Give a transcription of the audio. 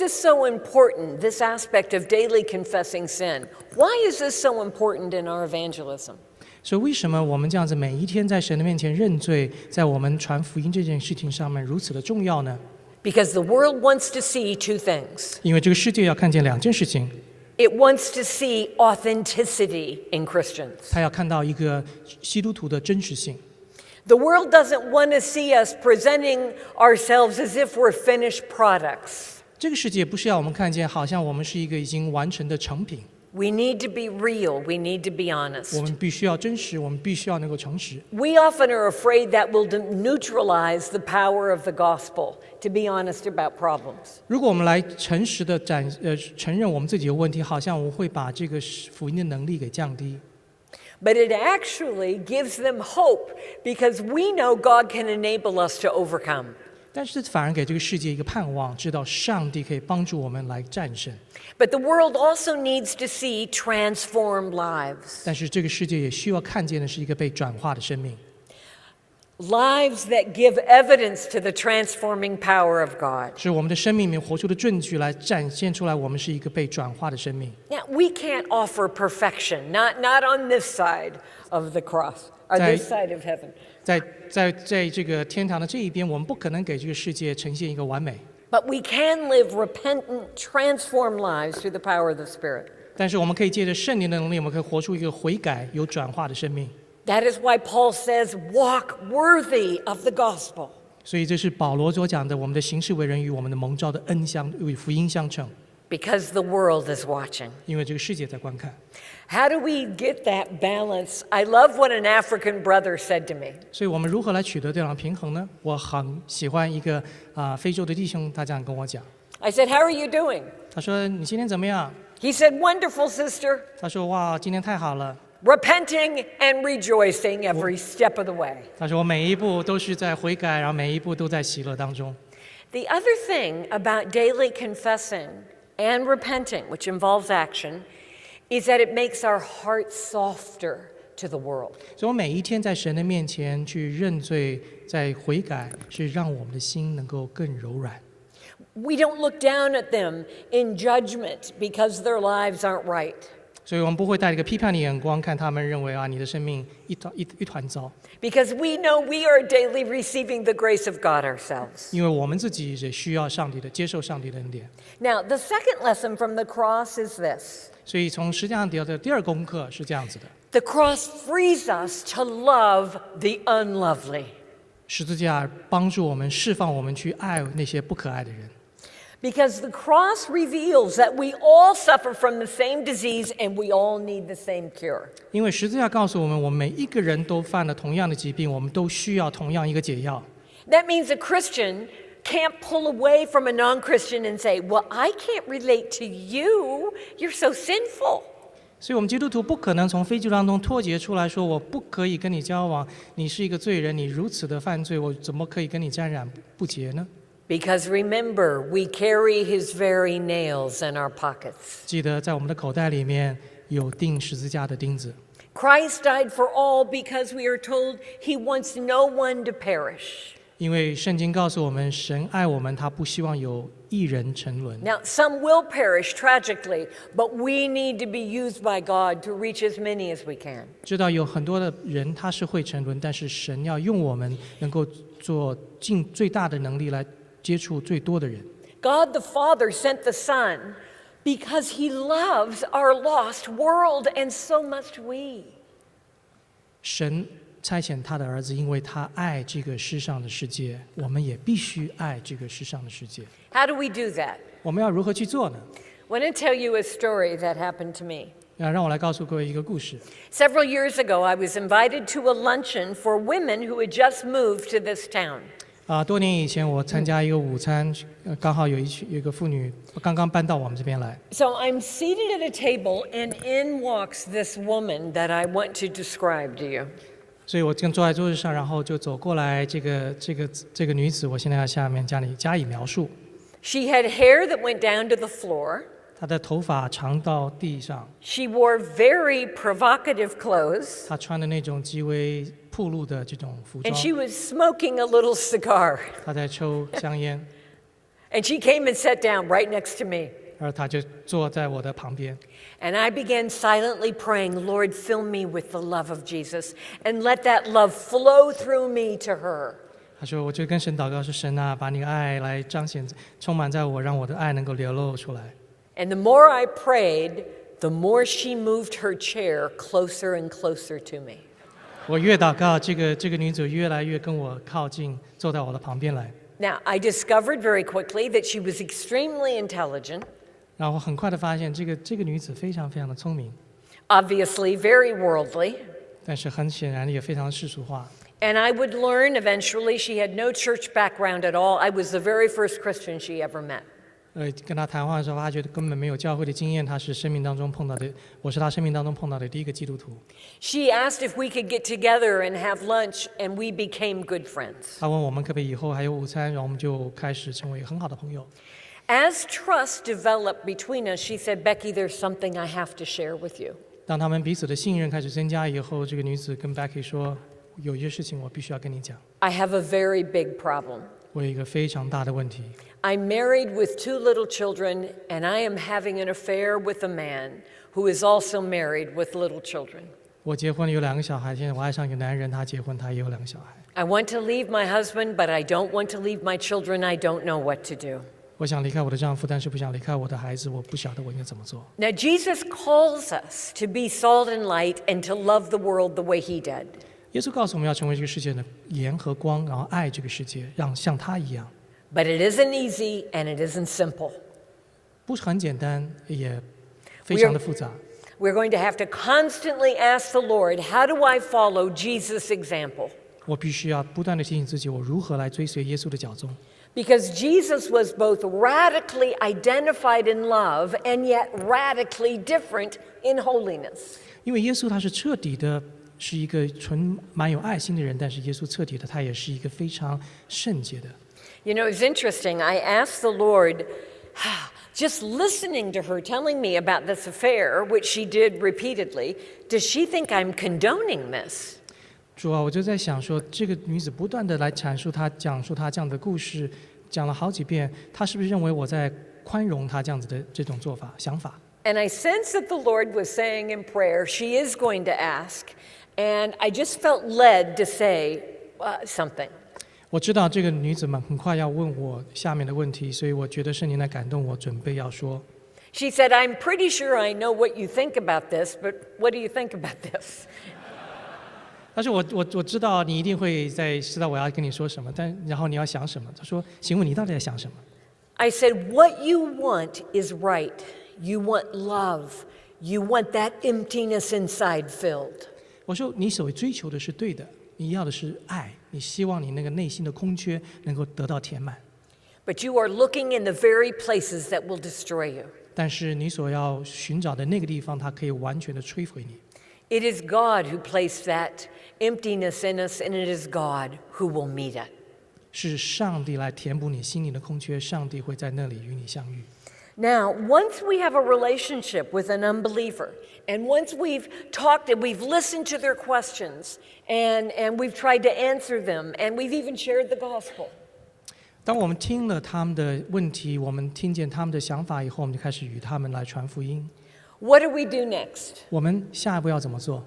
this so important, this aspect of daily confessing sin? Why is this so important in our evangelism? 所以为什么我们这样子每一天在神的面前认罪，在我们传福音这件事情上面如此的重要呢？ Because the world wants to see two things. 因为这个世界要看见两件事情， It wants to see authenticity in Christians. 他要看到一个基督徒的真实性。 The world doesn't want to see us presenting ourselves as if we're finished products. 这个世界不是要我们看见好像我们是一个已经完成的成品， We need to be real. We need to be 我 honest. 们必须要真实，我们必须要能够诚实。 We often are afraid that will neutralize the power of the gospel, to be honest about problems. 如果我们来诚实的承认我们自己的问题，好像我们会把这个福音的能力给降低。 But it actually gives them hope because we know God can enable us to overcome. 但是反而给这个世界一个盼望，知道上帝可以帮助我们来战胜。 But the world also needs to see transformed lives. 但是这个世界也需要看见的是一个被转化的生命， Lives that give evidence to the transforming power of God. 是我们的生命里面活出的证据来展现出来，我们是一个被转化的生命。 Now, we can't offer perfection, not on this side of the cross, or this side of heaven. 在这个天堂的这一边，我们不可能给这个世界呈现一个完美， But we can live repentant, transformed lives through the power of the Spirit. 但是我们可以借着圣灵的能力，我们可以活出一个悔改、有转化的生命。 That is why Paul says, walk worthy of the gospel. 所以这是保罗所讲的，我们的行事为人与我们的蒙召的恩相与福音相称， Because the world is watching. 因为这个世界在观看。 How do we get that balance? I love what an African brother said to me. 所以我们如何来取得这样的平衡呢？我很喜欢一个非洲的弟兄，他这样跟我讲， I said, how are you doing? 他说你今天怎么样？ He said, wonderful, sister. 他说哇，今天太好了。 Repenting and rejoicing every step of the way. 他说我每一步都是在悔改，然后每一步都在喜乐当中。 The other thing about daily confessing and repenting, which involves action, is that it makes our hearts softer to the world. 所以我每一天在神的面前去认罪，在悔改，是让我们的心能够更柔软。 We don't look down at them in judgment because their lives aren't right. 所以我们不会带一个批判的眼光看他们，认为你的生命一团糟。 Because we know we are daily receiving the grace of God ourselves. 因为我们自己也需要上帝的，接受上帝的恩典。 Now, the second lesson from the cross is this. 所以从十字架的第二功课是这样子的： The cross frees us to love the unlovely. 十字架帮助我们释放我们去爱那些不可爱的人。 Because the cross reveals that we all suffer from the same disease and we all need the same cure. 因为十字架告诉我们，我们每一个人都犯了同样的疾病，我们都需要同样一个解药。 That means a Christian can't pull away from a non-Christian and say, well, I can't relate to you. You're so sinful. 所以我们基督徒不可能从非基督当中脱节出来说，我不可以跟你交往，你是一个罪人，你如此的犯罪，我怎么可以跟你沾染不洁呢？ Because remember, we carry his very nails in our pockets. 记得在我们的口袋里面有钉十字架的钉子。 Christ died for all because we are told he wants no one to perish. 因为圣经告诉我们，神爱我们，他不希望有一人沉沦。 Now, some will perish tragically, but we need to be used by God to reach as many as we can. 知道有很多的人他是会沉沦，但是神要用我们能够做尽最大的能力来接触最多的人。 God the Father sent the Son because he loves our lost world, and so must we. 神差遣他的儿子，因为他爱这个世上的世界，我们也必须爱这个世上的世界。 How do we do that? 我们要如何去做呢？ I want to tell you a story that happened to me. 让我来告诉各位一个故事。 Several years ago, I was invited to a luncheon for women who had just moved to this town. 多年以前，我参加一个午餐，刚好有一个妇女刚刚搬到我们这边来。 So I'm seated at a table, and in walks this woman that I want to describe to you. 所以我正坐在桌子上，然后就走过来，这个女子，我现在要下面加以描述。 She had hair that went down to the floor. 她的头发长到地上。 She wore very provocative clothes. 她穿的那种极为暴露的这种服装。 And she was smoking a little cigar. 她在抽香烟。And she came and sat down right next to me. 而他就坐在我的旁边。And I began silently praying, Lord, fill me with the love of Jesus and let that love flow through me to her. 他说：“我就跟神祷告说，神啊，把你的爱来彰显，充满在我，让我的爱能够流露出来。” And the more I prayed, the more she moved her chair closer and closer to me. 我越祷告，这个女子越来越跟我靠近，坐在我的旁边来。Now, I discovered very quickly that she was extremely intelligent, 然后很快的发现，这个女子非常非常的聪明， obviously very worldly. 但是很显然也非常世俗化。 And I would learn eventually she had no church background at all. I was the very first Christian she ever met. 跟她谈话的时候，发觉根本没有教会的经验，她是生命当中碰到的，我是她生命当中碰到的第一个基督徒。She asked if we could get together and have lunch, and we became good friends. 她问我们可不可以以后还有午餐，然后我们就开始成为很好的朋友。 As trust developed between us, she said, Becky, there's something I have to share with you. 当他们彼此的信任开始增加以后，这个女子跟 Becky 说：“有一些事情我必须要跟你讲， I have a very big problem. 我有一个非常大的问题。 I'm married with 2 little children, and I am having an affair with a man who is also married with little children. 我结婚了有2个小孩，现在我爱上一个男人，他结婚，他也有2个小孩。 I want to leave my husband, but I don't want to leave my children. I don't know what to do." 我想离开我的丈夫，但是不想离开我的孩子，我不晓得我应该怎么做。 Now, Jesus calls us to be salt and light and to love the world the way he did. 耶稣告诉我们要成为这个世界的盐和光，然后爱这个世界，让像他一样。 But it isn't easy and it isn't simple. 不是很简单，也非常的复杂。 We're going to have to constantly ask the Lord, how do I follow Jesus' example? 我必须要不断的提醒自己，我如何来追随耶稣的脚踪。 Because Jesus was both radically identified in love and yet radically different in holiness. 因为耶稣他是彻底的，是一个蛮有爱心的人，但是耶稣彻底的，他也是一个非常圣洁的。 You know, it's interesting. I asked the Lord, just listening to her telling me about this affair, which she did repeatedly, does she think I'm condoning this? 主啊，我就在想说，这个女子不断的来讲述她这样的故事，讲了好几遍，她是不是认为我在宽容她这样子的这种想法？ And I sensed that the Lord was saying in prayer, she is going to ask, and I just felt led to say something. 我知道这个女子们很快要问我下面的问题，所以我觉得圣灵来感动我，准备要说。 She said, I'm pretty sure I know what you think about this, but what do you think about this? 但是我知道你一定会知道我要跟你说什么，然后你要想什么。他说：“请问你到底在想什么？” I said, what you want is right. You want love. You want that emptiness inside filled. 我说：“你所追求的是对的，你要的是爱，你希望你那个内心的空缺能够得到填满。 But you are looking in the very places that will destroy you. 但是你所要寻找的那个地方，它可以完全的摧毁你。 It is God who placed that emptiness in us, and it is God who will meet it. 是上帝来填补你心灵的空缺，上帝会在那里与你相遇。 Now, once we have a relationship with an unbeliever, and once we've talked and we've listened to their questions, and we've tried to answer them, and we've even shared the gospel. 当我们听了他们的问题，我们听见他们的想法以后，我们就开始与他们来传福音。 What do we do next? 我们下一步要怎么做？